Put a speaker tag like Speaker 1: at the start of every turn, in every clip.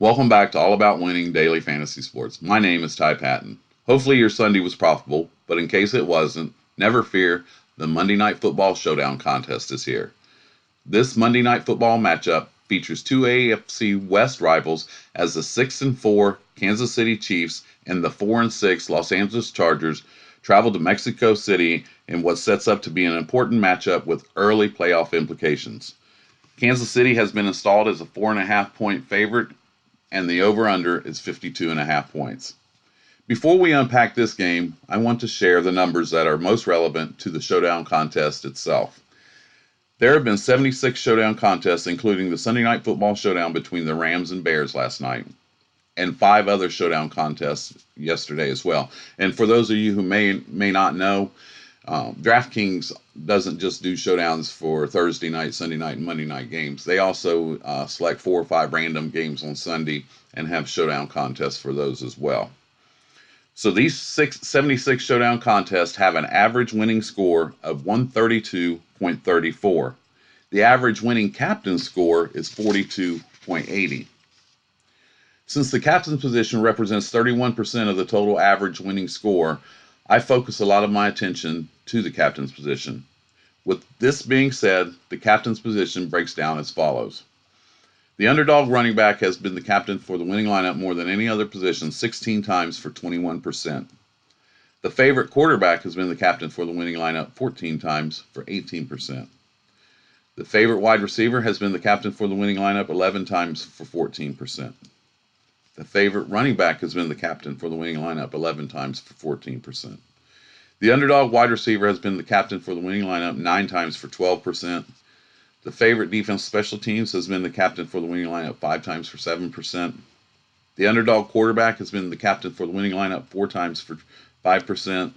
Speaker 1: Welcome back to All About Winning Daily Fantasy Sports. My name is Ty Patton. Hopefully your Sunday was profitable, but in case it wasn't, never fear, the Monday Night Football Showdown contest is here. This Monday Night Football matchup features two AFC West rivals as the 6-4 Kansas City Chiefs and the 4-6 Los Angeles Chargers travel to Mexico City in what sets up to be an important matchup with early playoff implications. Kansas City has been installed as a 4.5-point favorite, and the over-under is 52.5 points. Before we unpack this game, I want to share the numbers that are most relevant to the Showdown contest itself. There have been 76 Showdown contests, including the Sunday Night Football Showdown between the Rams and Bears last night, and 5 other Showdown contests yesterday as well. And for those of you who may not know, Draftkings doesn't just do showdowns for Thursday night, Sunday night, and Monday night games. They also select 4 or 5 random games on Sunday and have showdown contests for those as well. So these 76 showdown contests have an average winning score of 132.34. The average winning captain score is 42.80. Since the captain's position represents 31% of the total average winning score, I focus a lot of my attention to the captain's position. With this being said, the captain's position breaks down as follows. The underdog running back has been the captain for the winning lineup more than any other position 16 times for 21%. The favorite quarterback has been the captain for the winning lineup 14 times for 18%. The favorite wide receiver has been the captain for the winning lineup 11 times for 14%. The favorite running back has been the captain for the winning lineup 11 times for 14%. The underdog wide receiver has been the captain for the winning lineup 9 times for 12%. The favorite defense special teams has been the captain for the winning lineup 5 times for 7%. The underdog quarterback has been the captain for the winning lineup 4 times for 5%.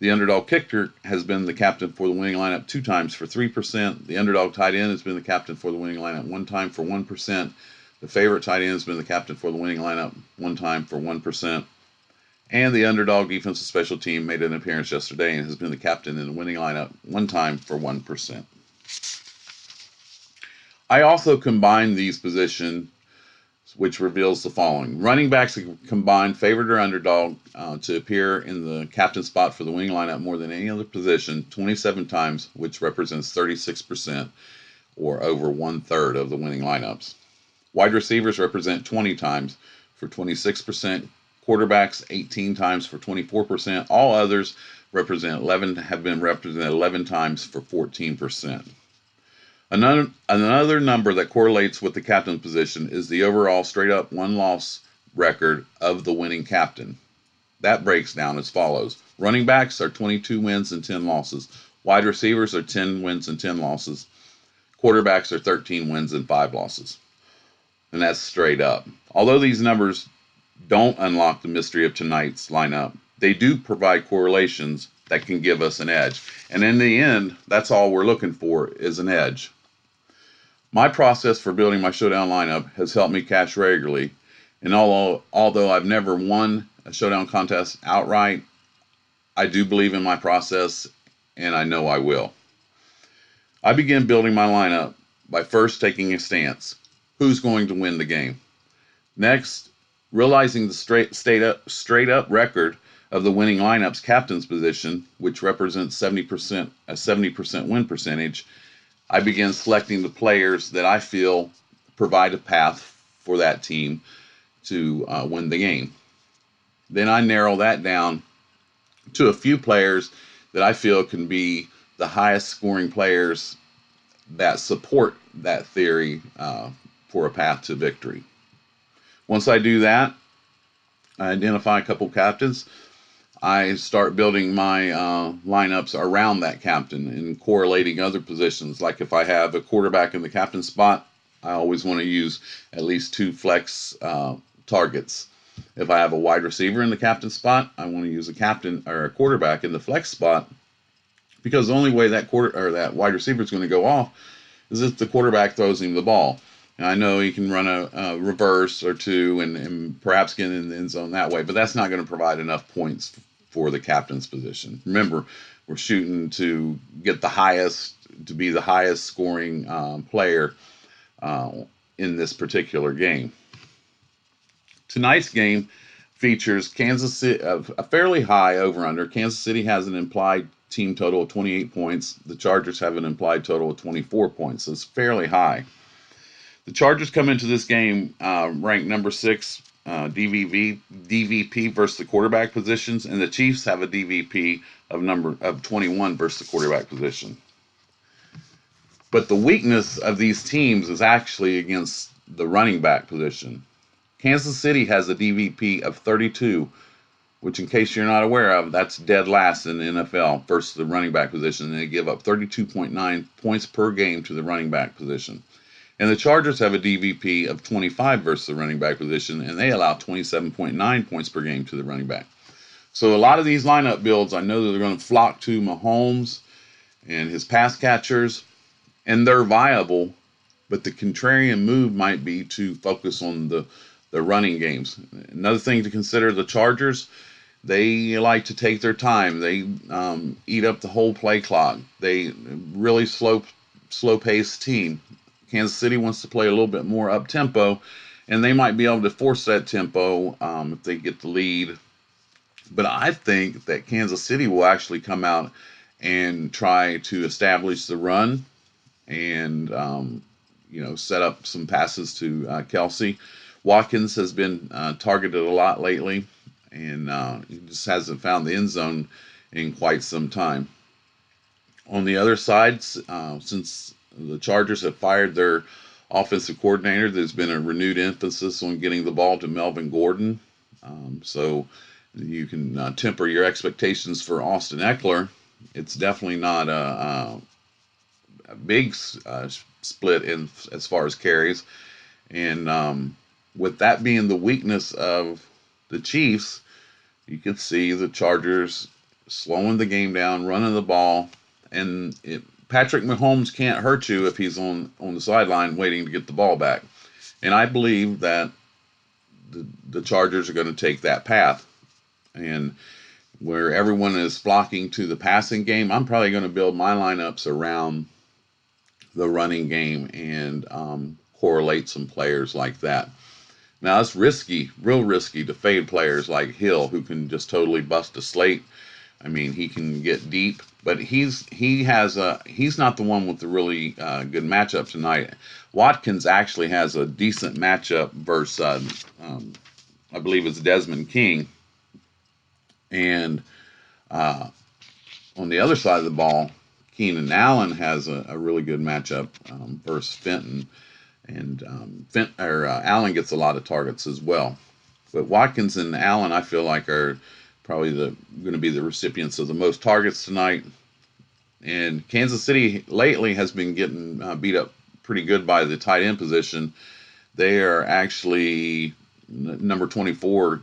Speaker 1: The underdog kicker has been the captain for the winning lineup 2 times for 3%. The underdog tight end has been the captain for the winning lineup 1 time for 1%. The favorite tight end has been the captain for the winning lineup 1 time for 1%. And the underdog defensive special team made an appearance yesterday and has been the captain in the winning lineup 1 time for 1%. I also combine these positions, which reveals the following. Running backs combined favorite or underdog to appear in the captain spot for the winning lineup more than any other position 27 times, which represents 36% or over 1/3 of the winning lineups. Wide receivers represent 20 times for 26%, quarterbacks 18 times for 24%. All others have been represented 11 times for 14%. Another number that correlates with the captain position is the overall straight-up win-loss record of the winning captain. That breaks down as follows. Running backs are 22 wins and 10 losses. Wide receivers are 10 wins and 10 losses. Quarterbacks are 13 wins and 5 losses. And that's straight up. Although these numbers don't unlock the mystery of tonight's lineup, they do provide correlations that can give us an edge. And in the end, that's all we're looking for is an edge. My process for building my showdown lineup has helped me cash regularly. And although I've never won a showdown contest outright, I do believe in my process, and I know I will. I begin building my lineup by first taking a stance. Who's going to win the game? Next, realizing the straight up record of the winning lineup's captain's position, which represents a 70% win percentage, I begin selecting the players that I feel provide a path for that team to win the game. Then I narrow that down to a few players that I feel can be the highest scoring players that support that theory for a path to victory. Once I do that, I identify a couple captains. I start building my lineups around that captain and correlating other positions. Like if I have a quarterback in the captain spot, I always want to use at least 2 flex targets. If I have a wide receiver in the captain spot, I want to use a captain or a quarterback in the flex spot, because the only way that wide receiver is going to go off is if the quarterback throws him the ball. And I know he can run a reverse or 2 and perhaps get in the end zone that way, but that's not going to provide enough points for the captain's position. Remember, we're shooting to get to be the highest scoring player in this particular game. Tonight's game features Kansas City, a fairly high over/under. Kansas City has an implied team total of 28 points. The Chargers have an implied total of 24 points, so it's fairly high. The Chargers come into this game ranked number 6 DVP versus the quarterback positions, and the Chiefs have a DVP of 21 versus the quarterback position. But the weakness of these teams is actually against the running back position. Kansas City has a DVP of 32, which, in case you're not aware of, that's dead last in the NFL versus the running back position. They give up 32.9 points per game to the running back position. And the Chargers have a DVP of 25 versus the running back position, and they allow 27.9 points per game to the running back. So a lot of these lineup builds, I know that they're going to flock to Mahomes and his pass catchers, and they're viable, but the contrarian move might be to focus on the running games. Another thing to consider, the Chargers, they like to take their time. They eat up the whole play clock. They really slow-paced team. Kansas City wants to play a little bit more up-tempo, and they might be able to force that tempo if they get the lead. But I think that Kansas City will actually come out and try to establish the run and set up some passes to Kelsey. Watkins has been targeted a lot lately, and he just hasn't found the end zone in quite some time. On the other side, since the Chargers have fired their offensive coordinator, there's been a renewed emphasis on getting the ball to Melvin Gordon. So you can temper your expectations for Austin Eckler. It's definitely not a big split in as far as carries. And with that being the weakness of the Chiefs, you could see the Chargers slowing the game down, running the ball, and Patrick Mahomes can't hurt you if he's on the sideline waiting to get the ball back. And I believe that the Chargers are going to take that path. And where everyone is flocking to the passing game, I'm probably going to build my lineups around the running game and correlate some players like that. Now, it's risky, real risky, to fade players like Hill, who can just totally bust a slate. I mean, he can get deep, but he's not the one with the really good matchup tonight. Watkins actually has a decent matchup versus I believe it's Desmond King, and on the other side of the ball, Keenan Allen has a really good matchup versus Fenton. And Allen gets a lot of targets as well. But Watkins and Allen, I feel like, are probably going to be the recipients of the most targets tonight. And Kansas City lately has been getting beat up pretty good by the tight end position. They are actually number 24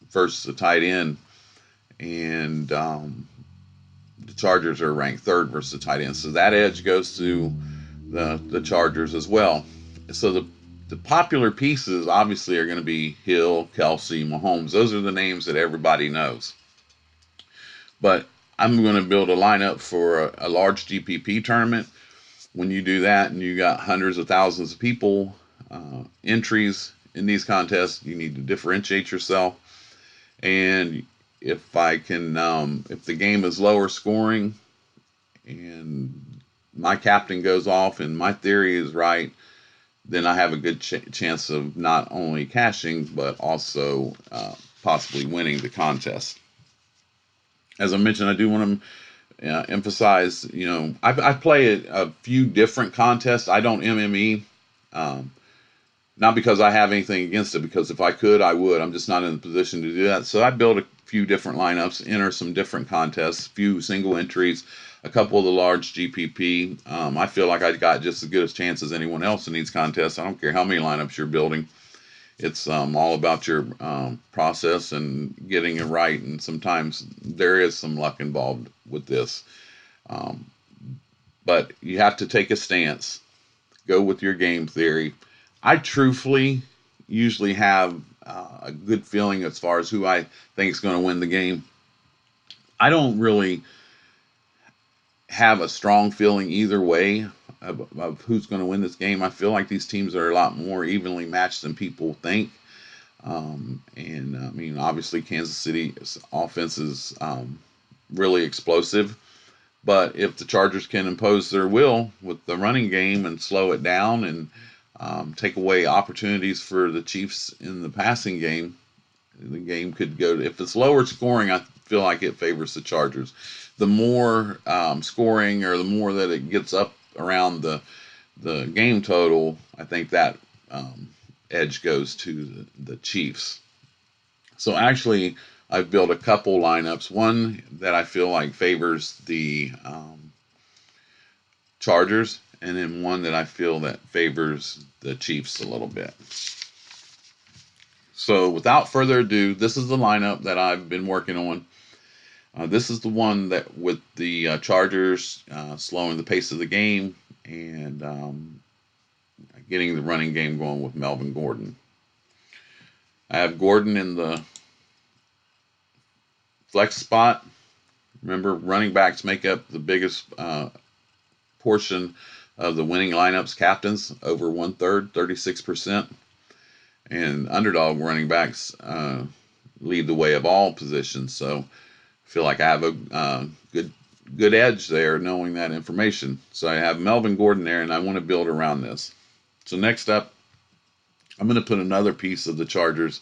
Speaker 1: versus the tight end. And the Chargers are ranked 3rd versus the tight end. So that edge goes to the Chargers as well. So the popular pieces obviously are going to be Hill, Kelsey, Mahomes. Those are the names that everybody knows. But I'm going to build a lineup for a large GPP tournament. When you do that and you got hundreds of thousands of people entries in these contests, you need to differentiate yourself. And if the game is lower scoring and my captain goes off and my theory is right, then I have a good chance of not only cashing, but also possibly winning the contest. As I mentioned, I do want to emphasize, I play a few different contests. I don't MME, not because I have anything against it, because if I could, I would. I'm just not in the position to do that. So I build a few different lineups, enter some different contests, few single entries, a couple of the large GPP. I feel like I got just as good a chance as anyone else in these contests. I don't care how many lineups you're building. It's all about your process and getting it right. And sometimes there is some luck involved with this. But you have to take a stance, go with your game theory. I truthfully usually have a good feeling as far as who I think is going to win the game. I don't really have a strong feeling either way of who's going to win this game. I feel like these teams are a lot more evenly matched than people think. And I mean, obviously, Kansas City's offense is really explosive. But if the Chargers can impose their will with the running game and slow it down and take away opportunities for the Chiefs in the passing game, the game could go. If it's lower scoring, I feel like it favors the Chargers. The more scoring, or the more that it gets up around the game total, I think that edge goes to the Chiefs. So actually, I've built a couple lineups. One that I feel like favors the Chargers, and then one that I feel that favors the Chiefs a little bit. So without further ado, this is the lineup that I've been working on. This is the one that with the Chargers slowing the pace of the game and getting the running game going with Melvin Gordon. I have Gordon in the flex spot. Remember, running backs make up the biggest portion of the winning lineups captains, over 1/3, 36%. And underdog running backs lead the way of all positions. So I feel like I have a good edge there knowing that information. So I have Melvin Gordon there, and I want to build around this. So next up, I'm going to put another piece of the Chargers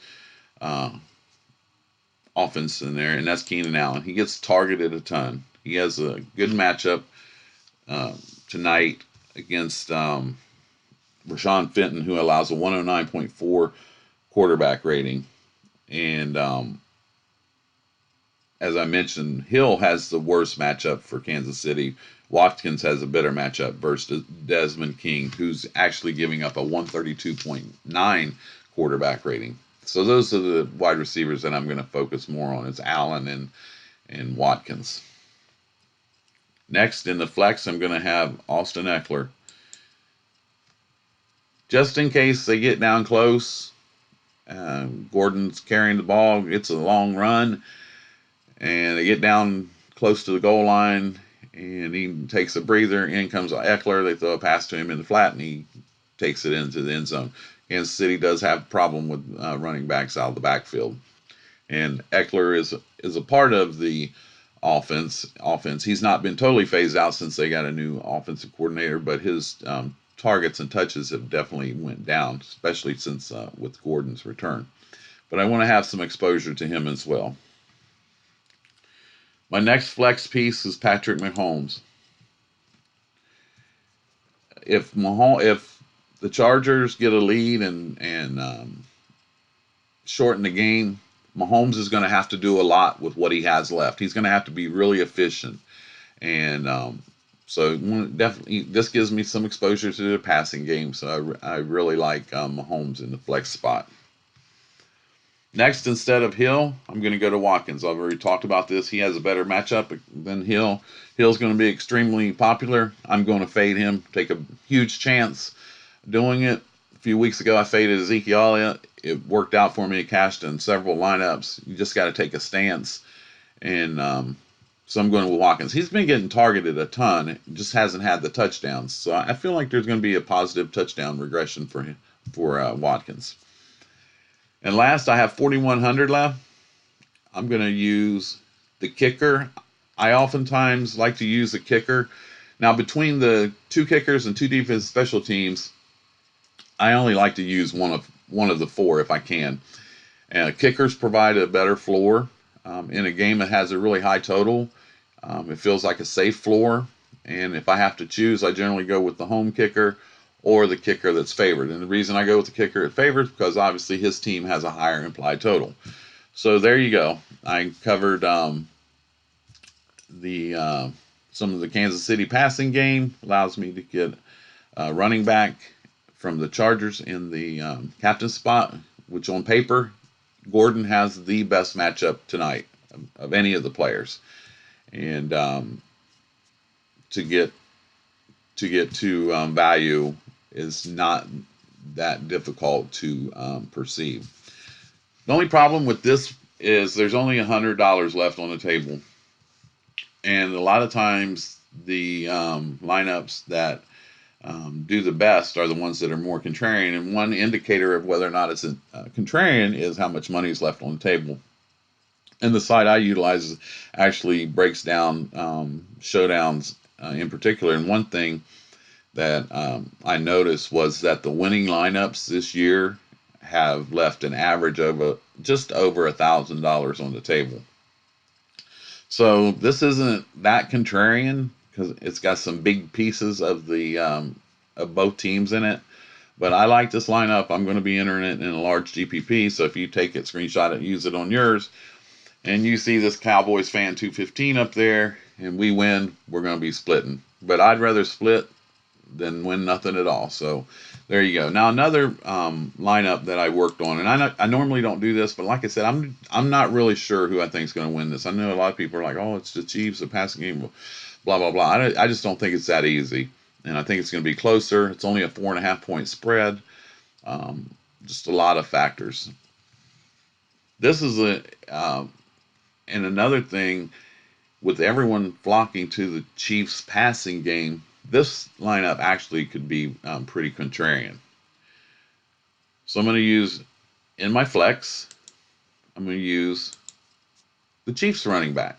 Speaker 1: offense in there, and that's Keenan Allen. He gets targeted a ton. He has a good matchup tonight against Rashawn Fenton, who allows a 109.4 quarterback rating. And as I mentioned, Hill has the worst matchup for Kansas City. Watkins has a better matchup versus Desmond King, who's actually giving up a 132.9 quarterback rating. So those are the wide receivers that I'm going to focus more on. It's Allen and Watkins. Next in the flex, I'm going to have Austin Eckler. Just in case they get down close, Gordon's carrying the ball. It's a long run, and they get down close to the goal line, and he takes a breather. In comes Eckler. They throw a pass to him in the flat, and he takes it into the end zone. Kansas City does have a problem with running backs out of the backfield, and Eckler is a part of the offense. He's not been totally phased out since they got a new offensive coordinator, but his targets and touches have definitely went down, especially since with Gordon's return. But I want to have some exposure to him as well. My next flex piece is Patrick Mahomes. If the Chargers get a lead and shorten the game, Mahomes is going to have to do a lot with what he has left. He's going to have to be really efficient, and so definitely this gives me some exposure to the passing game. So I really like Mahomes in the flex spot. Next, instead of Hill, I'm going to go to Watkins. I've already talked about this. He has a better matchup than Hill. Hill's going to be extremely popular. I'm going to fade him, take a huge chance doing it. A few weeks ago, I faded Ezekiel Elliott. It worked out for me. It cashed in several lineups. You just got to take a stance. And so I'm going with Watkins. He's been getting targeted a ton. It just hasn't had the touchdowns. So I feel like there's going to be a positive touchdown regression for Watkins. And last, I have 4,100 left. I'm going to use the kicker. I oftentimes like to use the kicker. Now, between the two kickers and two defensive special teams, I only like to use one of the four if I can. Kickers provide a better floor. In a game that has a really high total, it feels like a safe floor. And if I have to choose, I generally go with the home kicker or the kicker that's favored. And the reason I go with the kicker at favored is because obviously his team has a higher implied total. So there you go. I covered some of the Kansas City passing game. Allows me to get running back from the Chargers in the captain spot, which on paper, Gordon has the best matchup tonight of any of the players. And to get to value is not that difficult to perceive. The only problem with this is there's only $100 left on the table, and a lot of times the lineups that do the best are the ones that are more contrarian. And one indicator of whether or not it's a contrarian is how much money is left on the table. And the site I utilize actually breaks down showdowns in particular. And one thing that I noticed was that the winning lineups this year have left an average of just over $1,000 on the table. So this isn't that contrarian because it's got some big pieces of the of both teams in it. But I like this lineup. I'm going to be entering it in a large GPP. So if you take it, screenshot it, use it on yours, and you see this Cowboys fan 215 up there, and we win, we're going to be splitting. But I'd rather split than win nothing at all. So there you go. Now another lineup that I worked on, and I normally don't do this, but like I said, I'm not really sure who I think is going to win this. I know a lot of people are like, oh, it's the Chiefs, the passing game, blah blah blah. I just don't think it's that easy, and I think it's going to be closer. It's only a 4.5-point spread. Just a lot of factors. This is and another thing, with everyone flocking to the Chiefs passing game, this lineup actually could be pretty contrarian. So I'm going to use, in my flex, I'm going to use the Chiefs running back,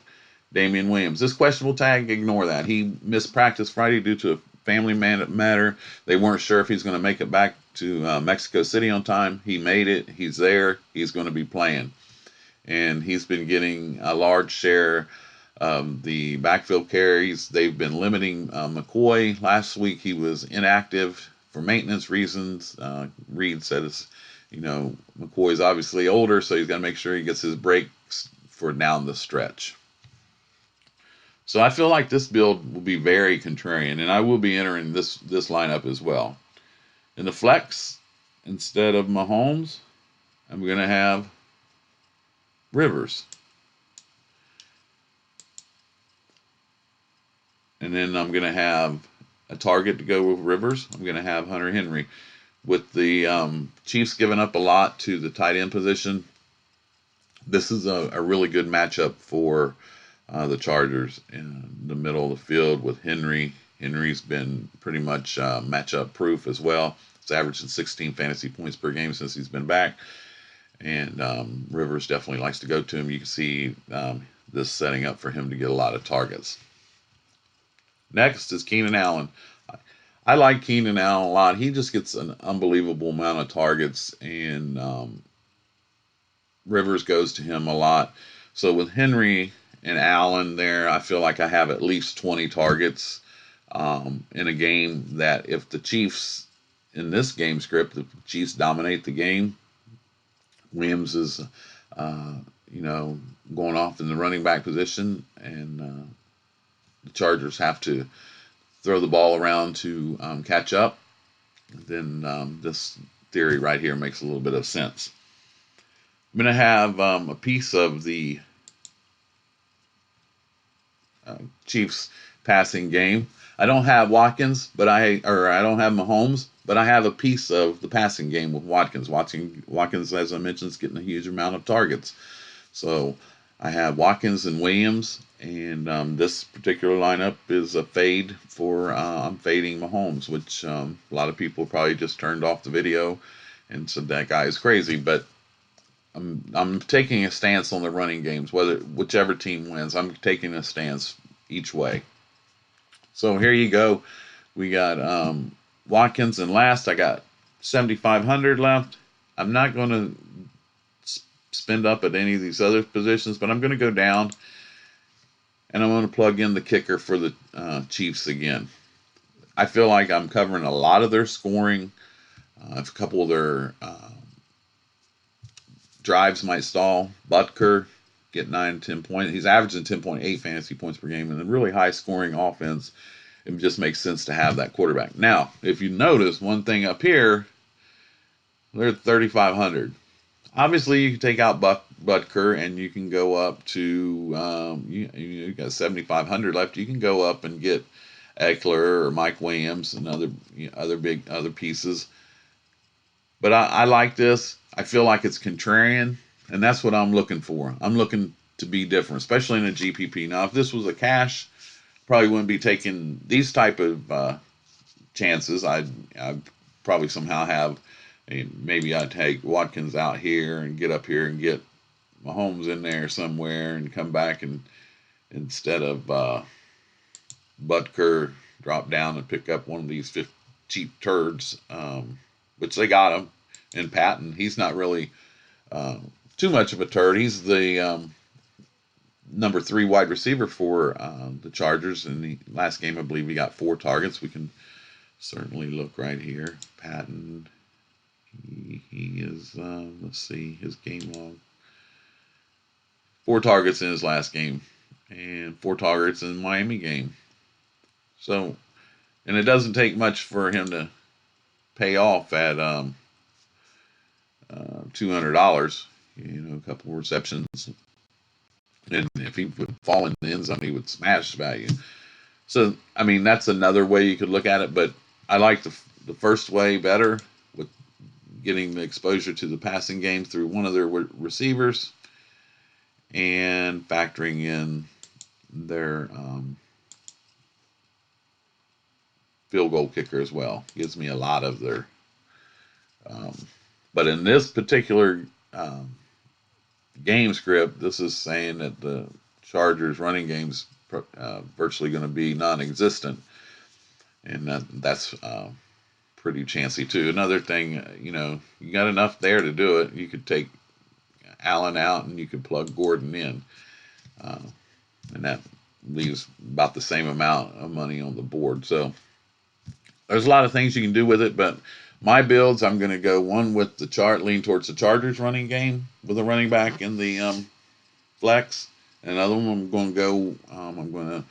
Speaker 1: Damian Williams. This questionable tag, ignore that. He missed practice Friday due to a family matter. They weren't sure if he's going to make it back to Mexico City on time. He made it. He's there. He's going to be playing. And he's been getting a large share of the backfield carries. They've been limiting McCoy. Last week he was inactive for maintenance reasons. Reed said McCoy's obviously older, so he's got to make sure he gets his breaks for down the stretch. So I feel like this build will be very contrarian, and I will be entering this lineup as well. In the flex, instead of Mahomes, I'm going to have Rivers. And then I'm going to have a target to go with Rivers. I'm going to have Hunter Henry. With the Chiefs giving up a lot to the tight end position, this is a really good matchup for the Chargers in the middle of the field with Henry. Henry's been pretty much matchup proof as well. He's averaging 16 fantasy points per game since he's been back. And Rivers definitely likes to go to him. You can see this setting up for him to get a lot of targets. Next is Keenan Allen. I like Keenan Allen a lot. He just gets an unbelievable amount of targets, and Rivers goes to him a lot. So with Henry and Allen there, I feel like I have at least 20 targets in a game that if the Chiefs, in this game script, the Chiefs dominate the game, Williams is, going off in the running back position, and the Chargers have to throw the ball around to catch up, then this theory right here makes a little bit of sense. I'm going to have a piece of the Chiefs passing game. I don't have Watkins, I don't have Mahomes, but I have a piece of the passing game with Watkins. Watkins, as I mentioned, is getting a huge amount of targets. So I have Watkins and Williams, and this particular lineup is a fade for I'm fading Mahomes, which a lot of people probably just turned off the video and said that guy is crazy. But I'm taking a stance on the running games, whichever team wins. I'm taking a stance each way. So here you go. We got Watkins, and last I got 7,500 left. I'm not going to spend up at any of these other positions, but I'm going to go down, and I'm going to plug in the kicker for the Chiefs again. I feel like I'm covering a lot of their scoring. A couple of their drives might stall. Butker get 9-10 points. He's averaging 10.8 fantasy points per game, and a really high scoring offense. It just makes sense to have that quarterback. Now, if you notice one thing up here, they're 3,500. Obviously, you can take out Butker, and you can go up to you got 7,500 left. You can go up and get Eckler or Mike Williams and other pieces. But I like this. I feel like it's contrarian, and that's what I'm looking for. I'm looking to be different, especially in a GPP. Now, if this was a cash, probably wouldn't be taking these type of chances. I'd probably somehow have, maybe I'd take Watkins out here and get up here and get Mahomes in there somewhere and come back, and instead of Butker, drop down and pick up one of these cheap turds, which they got him. And Patton, he's not really too much of a turd. He's the number 3 wide receiver for the Chargers. In the last game, I believe he got 4 targets. We can certainly look right here. Patton, he is, let's see, his game log. 4 targets in his last game and 4 targets in the Miami game. So, and it doesn't take much for him to pay off at $200. A couple of receptions, and if he would fall in the end zone, he would smash value. So, I mean, that's another way you could look at it, but I like the first way better, with getting the exposure to the passing game through one of their receivers and factoring in their field goal kicker as well. Gives me a lot of their. But in this particular game script, this is saying that the Chargers running game's virtually going to be non-existent, and that's pretty chancy too. Another thing, you got enough there to do it. You could take Allen out and you could plug Gordon in, and that leaves about the same amount of money on the board. So there's a lot of things you can do with it, but my builds, I'm going to go one with lean towards the Chargers running game with a running back in the flex. Another one I'm going to go, I'm going to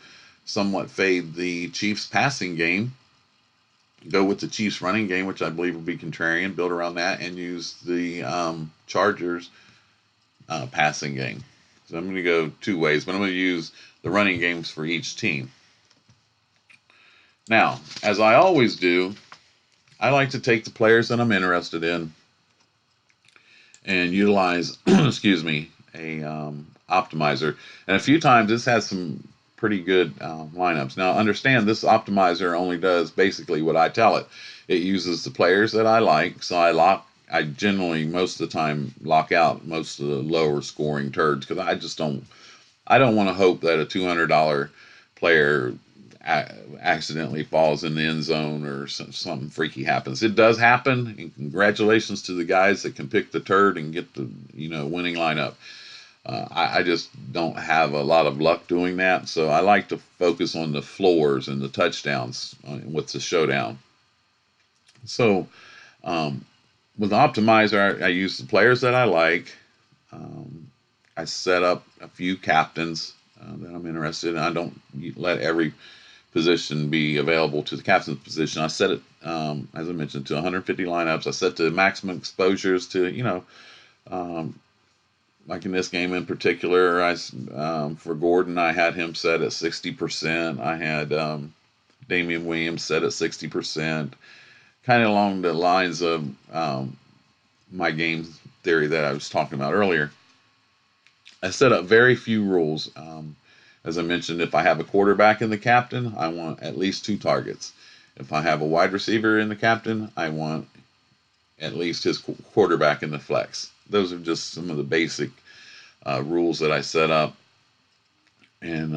Speaker 1: somewhat fade the Chiefs passing game, go with the Chiefs running game, which I believe will be contrarian, build around that, and use the Chargers passing game. So I'm going to go 2 ways, but I'm going to use the running games for each team. Now, as I always do, I like to take the players that I'm interested in and utilize, excuse me, a optimizer. And a few times this has some pretty good lineups. Now, understand this optimizer only does basically what I tell it. It uses the players that I like, so I generally most of the time lock out most of the lower scoring turds, because I don't want to hope that a $200 player accidentally falls in the end zone or something freaky happens. It does happen, and congratulations to the guys that can pick the turd and get the winning lineup. I just don't have a lot of luck doing that, so I like to focus on the floors and the touchdowns with the Showdown. So with Optimizer, I use the players that I like. I set up a few captains that I'm interested in. I don't let every position be available to the captain's position. I set it, as I mentioned, to 150 lineups. I set the maximum exposures to, like in this game in particular, for Gordon, I had him set at 60%. I had Damian Williams set at 60%, kind of along the lines of my game theory that I was talking about earlier. I set up very few rules. As I mentioned, if I have a quarterback in the captain, I want at least 2 targets. If I have a wide receiver in the captain, I want at least his quarterback in the flex. Those are just some of the basic rules that I set up, and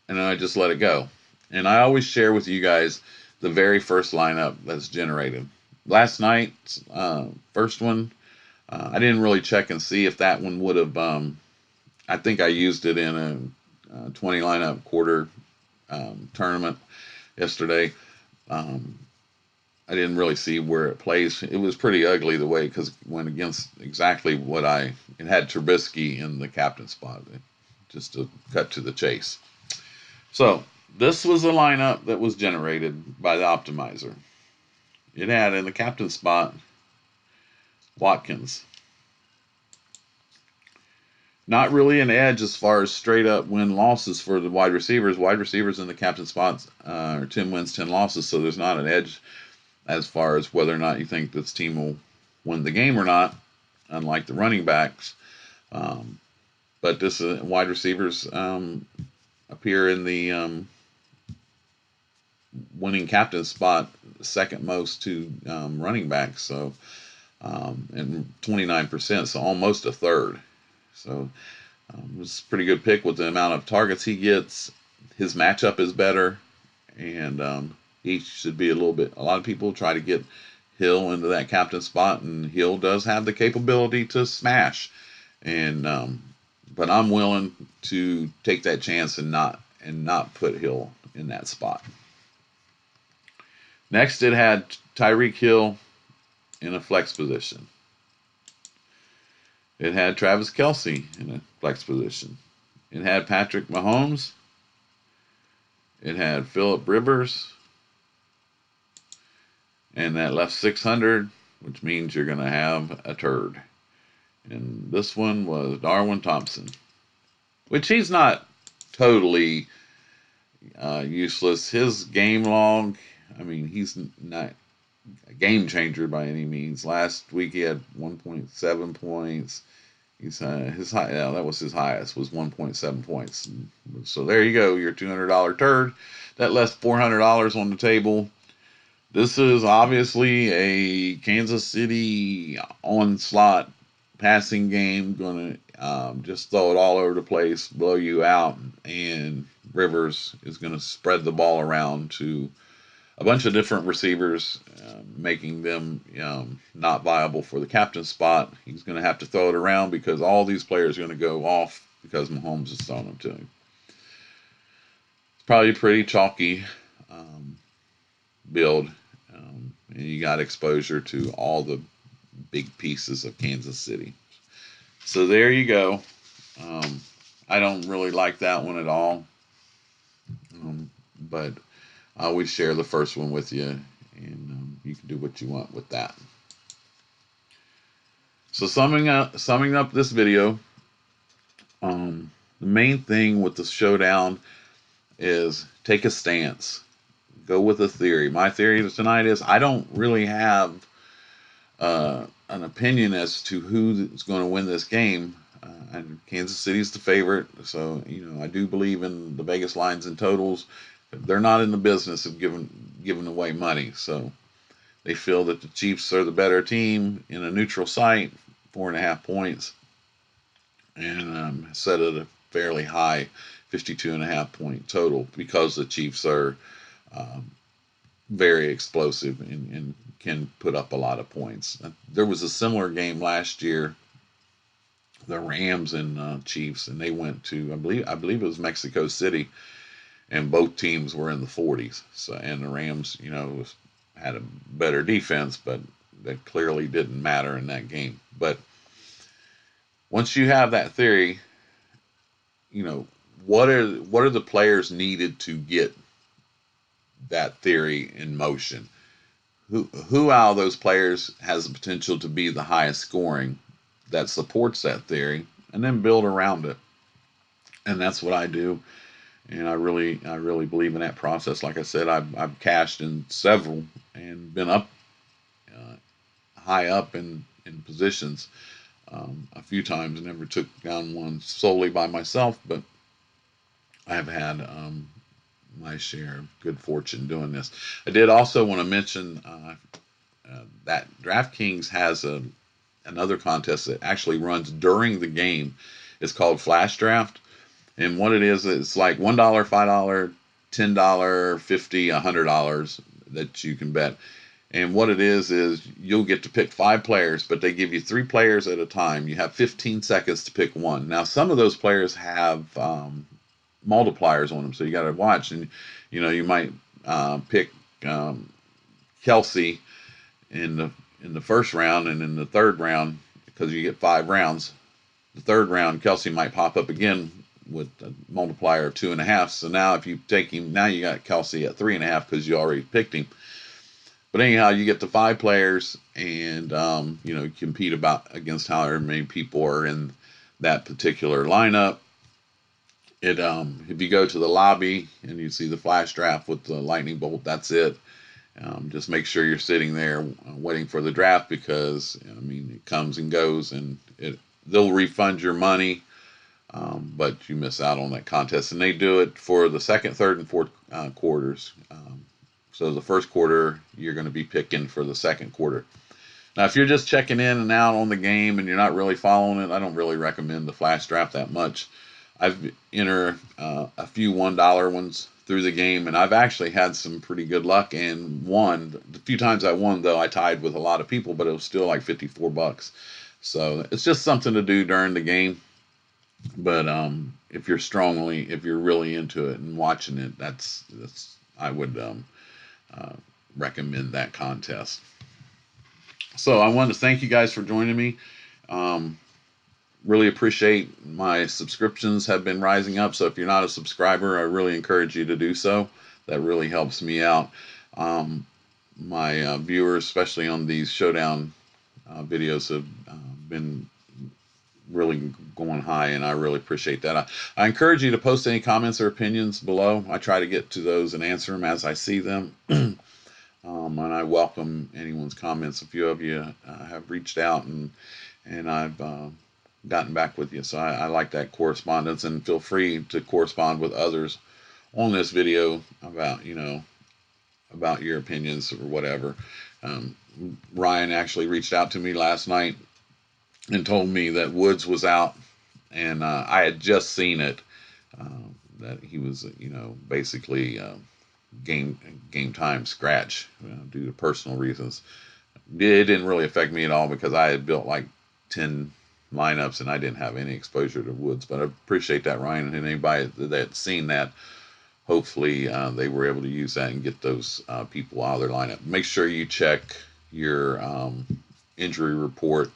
Speaker 1: then I just let it go. And I always share with you guys the very first lineup that's generated. Last night, first one, I didn't really check and see if that one would have. I think I used it in a 20 lineup quarter tournament yesterday. I didn't really see where it plays. It was pretty ugly the way, because it went against exactly what it had Trubisky in the captain spot, just to cut to the chase. So this was a lineup that was generated by the optimizer. It had in the captain spot Watkins. Not really an edge as far as straight up win losses for the wide receivers. Wide receivers in the captain spots are 10 wins, 10 losses, so there's not an edge as far as whether or not you think this team will win the game or not, unlike the running backs. But this wide receivers appear in the winning captain spot, second most to running backs. So and 29%, so almost a third. So it's a pretty good pick with the amount of targets he gets. His matchup is better, and he should be a lot of people try to get Hill into that captain spot, and Hill does have the capability to smash. And but I'm willing to take that chance and not put Hill in that spot. Next, it had Tyreek Hill in a flex position. It had Travis Kelce in a flex position. It had Patrick Mahomes. It had Phillip Rivers. And that left 600, which means you're going to have a turd. And this one was Darwin Thompson, which he's not totally useless. His game log, I mean, he's not a game changer by any means. Last week he had 1.7 points. He's his high, yeah, that was his highest, was 1.7 points. So there you go, your $200 turd. That left $400 on the table. This is obviously a Kansas City onslaught passing game, going to just throw it all over the place, blow you out, and Rivers is going to spread the ball around to a bunch of different receivers, making them not viable for the captain spot. He's going to have to throw it around because all these players are going to go off because Mahomes is throwing them to him. It's probably a pretty chalky build, and you got exposure to all the big pieces of Kansas City. So there you go. I don't really like that one at all, but I always share the first one with you, and you can do what you want with that. So summing up this video, the main thing with the showdown is take a stance. Go with a theory. My theory tonight is I don't really have an opinion as to who is going to win this game. And Kansas City's the favorite, so I do believe in the Vegas lines and totals. They're not in the business of giving away money, so they feel that the Chiefs are the better team in a neutral site, 4.5 points, and set at a fairly high 52.5 point total because the Chiefs are very explosive and can put up a lot of points. There was a similar game last year, the Rams and Chiefs, and they went to I believe it was Mexico City, and both teams were in the 40s. So and the Rams, had a better defense, but that clearly didn't matter in that game. But once you have that theory, what are the players needed to get that theory in motion? Who out of those players has the potential to be the highest scoring that supports that theory, and then build around it. And that's what I do. And I really believe in that process. Like I said, I've cashed in several and been up high up in positions a few times. Never took down one solely by myself, but I've had my share of good fortune doing this. I did also want to mention that Draftkings has another contest that actually runs during the game. It's called Flash Draft. And what it is, it's like $1, $5, $10, $50, $100 that you can bet. And what it is you'll get to pick 5 players, but they give you 3 players at a time. You have 15 seconds to pick one. Now, some of those players have multipliers on them, so you got to watch. And you might pick Kelce in the first round, and in the third round, because you get 5 rounds, the third round Kelce might pop up again with a multiplier of 2.5. So now if you take him, now you got Kelce at 3.5 because you already picked him. But anyhow, you get the 5 players, and compete against however many people are in that particular lineup. If you go to the lobby and you see the flash draft with the lightning bolt, that's it. Just make sure you're sitting there waiting for the draft, because it comes and goes, and they'll refund your money, but you miss out on that contest. And they do it for the second, third, and fourth quarters. So the first quarter, you're going to be picking for the second quarter. Now, if you're just checking in and out on the game and you're not really following it, I don't really recommend the flash draft that much. I've entered a few $1 ones through the game, and I've actually had some pretty good luck and won. The few times I won, though, I tied with a lot of people, but it was still like $54. So it's just something to do during the game. But if you're really into it and watching it, that's I would recommend that contest. So I want to thank you guys for joining me. Really appreciate my subscriptions have been rising up. So if you're not a subscriber, I really encourage you to do so. That really helps me out. My viewers, especially on these Showdown videos, have been really going high, and I really appreciate that. I encourage you to post any comments or opinions below. I try to get to those and answer them as I see them. And I welcome anyone's comments. A few of you have reached out, and I've gotten back with you. So I like that correspondence, and feel free to correspond with others on this video about, about your opinions or whatever. Ryan actually reached out to me last night and told me that Woods was out, and I had just seen it, that he was, basically game time scratch due to personal reasons. It didn't really affect me at all because I had built like 10 lineups and I didn't have any exposure to Woods. But I appreciate that, Ryan, and anybody that's seen that. Hopefully they were able to use that and get those people out of their lineup. Make sure you check your injury report,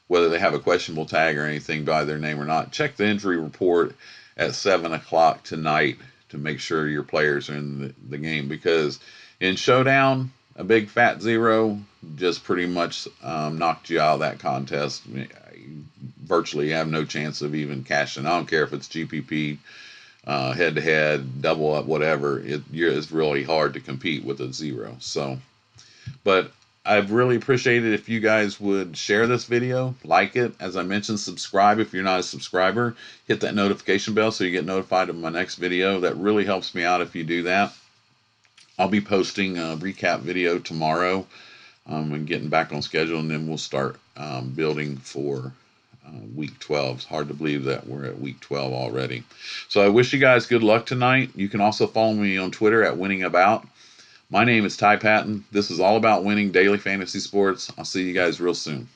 Speaker 1: whether they have a questionable tag or anything by their name or not. Check the injury report at 7 o'clock tonight to make sure your players are in the game, because in Showdown, a big fat zero just pretty much knocked you out of that contest. Virtually have no chance of even cashing. I don't care if it's GPP, head-to-head, double up, whatever. It's really hard to compete with a zero. So, but I'd really appreciate it if you guys would share this video, like it. As I mentioned, subscribe if you're not a subscriber. Hit that notification bell so you get notified of my next video. That really helps me out if you do that. I'll be posting a recap video tomorrow and getting back on schedule, and then we'll start building for week 12. It's hard to believe that we're at week 12 already. So I wish you guys good luck tonight. You can also follow me on Twitter at winningabout. My name is Ty Patton. This is all about winning daily fantasy sports. I'll see you guys real soon.